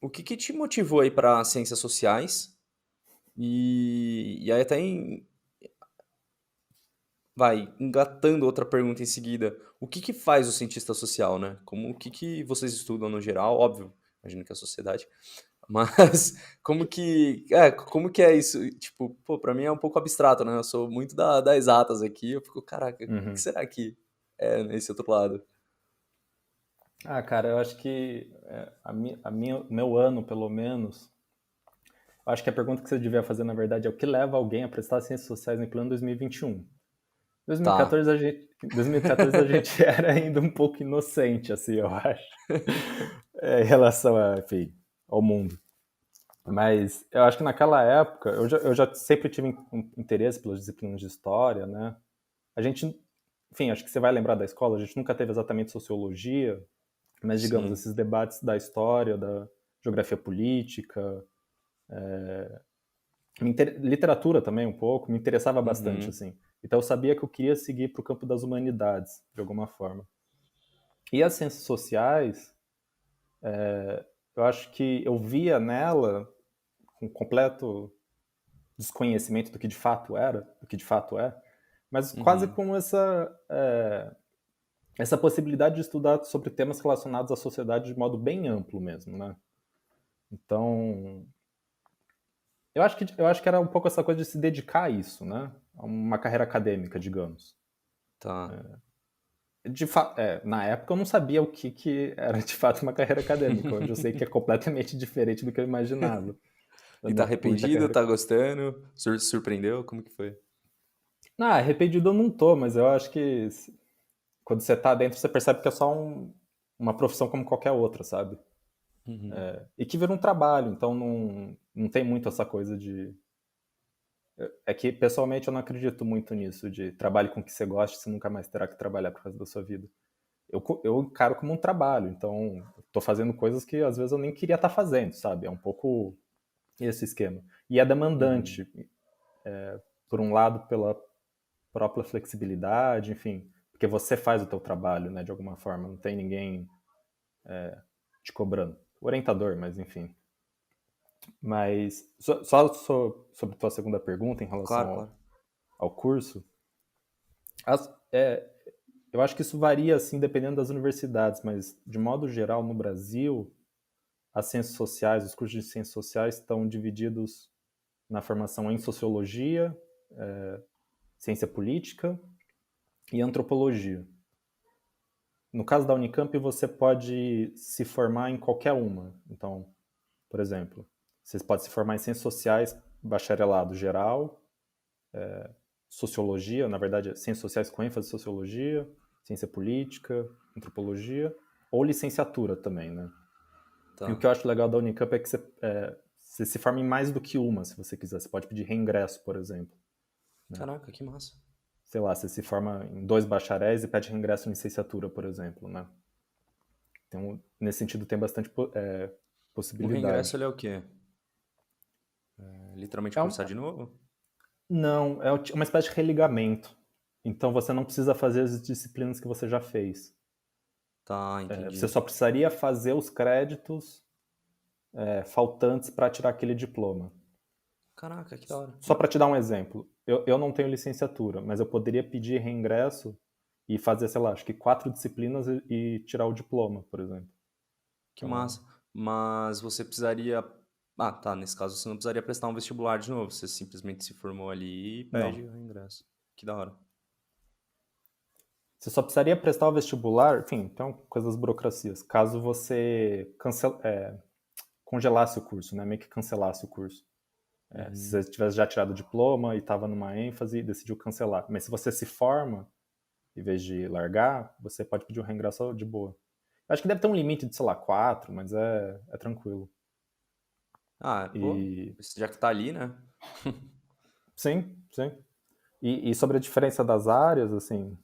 o que te motivou aí para ciências sociais? E aí até engatando outra pergunta em seguida, o que faz o cientista social, né? Como, o que vocês estudam no geral? Óbvio, imagino que é a sociedade, mas como que é isso? Tipo, pô, pra mim é um pouco abstrato, né? Eu sou muito da exatas aqui, eu fico, caraca, o que Uhum. será que é nesse outro lado? Ah, cara, eu acho que o meu ano, pelo menos, eu acho que a pergunta que você devia fazer, na verdade, é o que leva alguém a prestar ciências sociais em plano 2021. Tá. 2014 a gente era ainda um pouco inocente, assim, eu acho, em relação enfim, ao mundo. Mas eu acho que naquela época, eu já sempre tive um interesse pelas disciplinas de história, né? A gente, enfim, acho que você vai lembrar da escola, a gente nunca teve exatamente sociologia, mas digamos, Sim. esses debates da história, da geografia política, literatura também um pouco, me interessava bastante, Uhum. assim. Então eu sabia que eu queria seguir para o campo das humanidades, de alguma forma. E as ciências sociais, eu acho que eu via nela, com completo desconhecimento do que de fato era, do que de fato é, mas quase Uhum. como essa possibilidade de estudar sobre temas relacionados à sociedade de modo bem amplo mesmo, né? Então, eu acho que era um pouco essa coisa de se dedicar a isso, né? A uma carreira acadêmica, digamos. Tá. Na época eu não sabia o que era de fato uma carreira acadêmica. Hoje eu sei que é completamente diferente do que eu imaginava da E tá minha curta arrependido? carreira. Tá gostando? Surpreendeu? Como que foi? Ah, arrependido eu não tô, mas eu acho que quando você tá dentro, você percebe que é só uma profissão como qualquer outra, sabe? Uhum. E que vira um trabalho, então não tem muito essa coisa de. É que pessoalmente eu não acredito muito nisso, de trabalho com o que você gosta, você nunca mais terá que trabalhar por causa da sua vida. Eu encaro como um trabalho, então estou fazendo coisas que às vezes eu nem queria estar fazendo, sabe? É um pouco esse esquema. E é Uhum. demandante, por um lado, pela própria flexibilidade, enfim, porque você faz o teu trabalho, né, de alguma forma, não tem ninguém te cobrando. O orientador, mas enfim. Mas sobre tua segunda pergunta em relação Claro, claro. ao curso, as- é, eu acho que isso varia assim dependendo das universidades, mas de modo geral no Brasil, as ciências sociais, os cursos de ciências sociais estão divididos na formação em sociologia, ciência política e antropologia. No caso da Unicamp, você pode se formar em qualquer uma. Então, por exemplo, você pode se formar em ciências sociais, bacharelado geral, sociologia, na verdade, ciências sociais com ênfase em sociologia, ciência política, antropologia, ou licenciatura também, né? E o Tá. que eu acho legal da Unicamp é que você se forma em mais do que uma, se você quiser. Você pode pedir reingresso, por exemplo. Né? Caraca, que massa. Sei lá, você se forma em 2 bacharéis e pede reingresso em licenciatura, por exemplo. Né? Então, nesse sentido, tem bastante O reingresso possibilidade. ele é o quê? É literalmente É um, cursar de novo? não, é uma espécie de religamento. Então, você não precisa fazer as disciplinas que você já fez. Tá, Você entendi. só precisaria fazer os créditos faltantes para tirar aquele diploma. Caraca, que da hora. Só para te dar um exemplo, eu não tenho licenciatura, mas eu poderia pedir reingresso e fazer, sei lá, acho que 4 disciplinas e tirar o diploma, por exemplo. Que Então, massa. Mas você precisaria. Ah, tá. Nesse caso você não precisaria prestar um vestibular de novo. Você simplesmente se formou ali e pede não. o ingresso. Que da hora. Você só precisaria prestar o vestibular, enfim, então, coisas burocracias, caso você congelasse o curso, né? Meio que cancelasse o curso. Se Uhum. você tivesse já tirado o diploma e estava numa ênfase e decidiu cancelar. Mas se você se forma, em vez de largar, você pode pedir um reingresso de boa. Eu acho que deve ter um limite de, sei lá, 4, mas é tranquilo. Ah, pô. E Já que tá ali, né? sim, sim. E sobre a diferença das áreas, assim,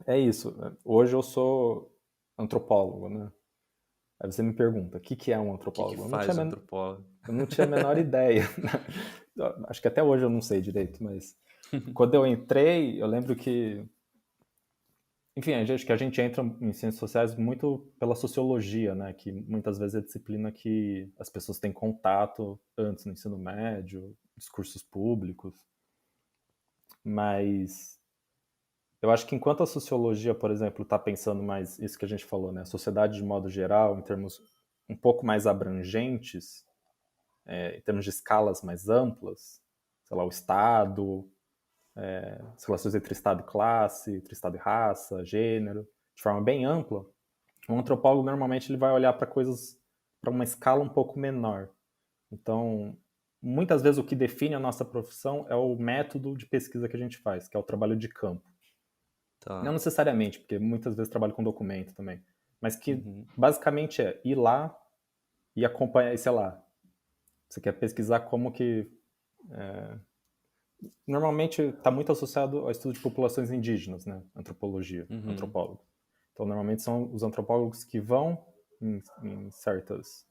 é isso. Hoje eu sou antropólogo, né? Aí você me pergunta, o que é um O que que antropólogo? faz o antropólogo? Eu não tinha a menor ideia. Acho que até hoje eu não sei direito, mas quando eu entrei, eu lembro que Enfim, acho que a gente entra em ciências sociais muito pela sociologia, né? Que muitas vezes é a disciplina que as pessoas têm contato antes no ensino médio, discursos públicos. Mas eu acho que enquanto a sociologia, por exemplo, está pensando mais isso que a gente falou, né? A sociedade de modo geral, em termos um pouco mais abrangentes, em termos de escalas mais amplas, sei lá, o Estado, as relações entre Estado e classe, entre Estado e raça, gênero, de forma bem ampla, um antropólogo normalmente ele vai olhar para coisas para uma escala um pouco menor. Então, muitas vezes o que define a nossa profissão é o método de pesquisa que a gente faz, que é o trabalho de campo. Não Tá. necessariamente, porque muitas vezes trabalho com documento também, mas que Uhum. basicamente é ir lá e acompanhar, sei lá, você quer pesquisar como que normalmente está muito associado ao estudo de populações indígenas, né? Antropologia, Uhum. antropólogo. Então, normalmente são os antropólogos que vão em certas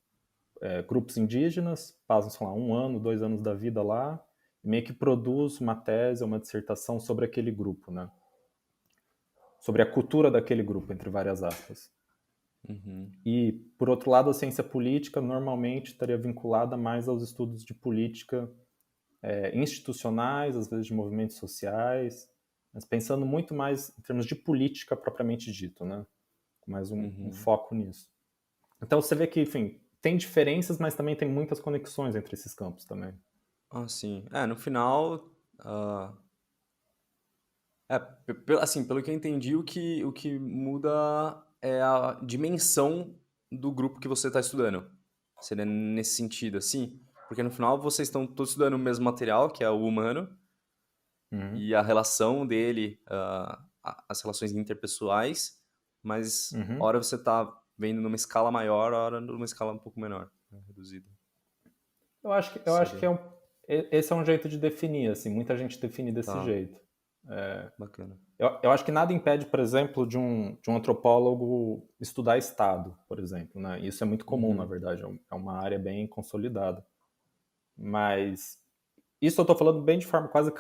grupos indígenas, passam, sei lá, 1 ano, 2 anos da vida lá, e meio que produz uma tese, uma dissertação sobre aquele grupo, né? Sobre a cultura daquele grupo, entre várias aspas. Uhum. E, por outro lado, a ciência política normalmente estaria vinculada mais aos estudos de política institucionais, às vezes de movimentos sociais, mas pensando muito mais em termos de política propriamente dito, né? Com mais um Uhum. foco nisso. Então você vê que, enfim, tem diferenças, mas também tem muitas conexões entre esses campos também. Ah, sim. É, no final, assim, pelo que eu entendi, o que muda é a dimensão do grupo que você está estudando. Seria nesse sentido, assim? Porque no final vocês estão todos estudando o mesmo material, que é o humano, Uhum. e a relação dele, as relações interpessoais, mas Uhum. hora você está vendo numa escala maior, hora numa escala um pouco menor, né, reduzida. Eu acho que Seria. esse é um jeito de definir, assim, muita gente define desse Tá, jeito. bacana. Eu acho que nada impede, por exemplo, de um antropólogo estudar Estado, por exemplo, né? Isso é muito comum, na Uhum. verdade, é uma área bem consolidada. Mas isso eu estou falando bem de forma quase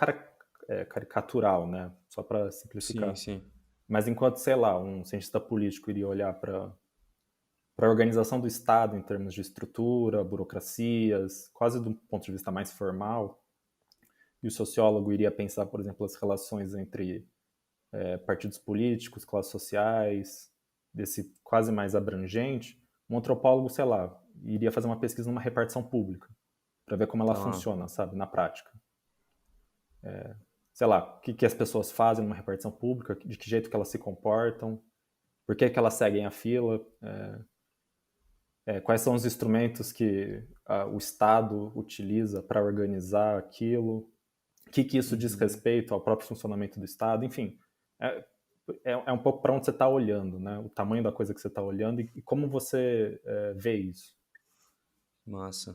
caricatural, né? Só para Sim, simplificar. sim. Mas enquanto, sei lá, um cientista político iria olhar para a organização do Estado em termos de estrutura, burocracias, quase do ponto de vista mais formal, e o sociólogo iria pensar, por exemplo, as relações entre partidos políticos, classes sociais, desse quase mais abrangente, um antropólogo, sei lá, iria fazer uma pesquisa numa repartição pública, para ver como ela Tá. funciona, sabe, na prática. Sei lá, o que as pessoas fazem numa repartição pública, de que jeito que elas se comportam, por que elas seguem a fila, quais são os instrumentos que o Estado utiliza para organizar aquilo, o que isso diz Uhum. respeito ao próprio funcionamento do Estado, enfim. É, é um pouco para onde você está olhando, né? O tamanho da coisa que você está olhando e como você vê isso. Massa.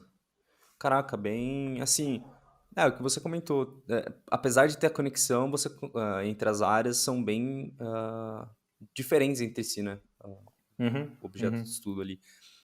Caraca, bem, assim, o que você comentou, apesar de ter a conexão, entre as áreas são bem diferentes entre si, né? Uhum, O objeto de uhum. estudo ali.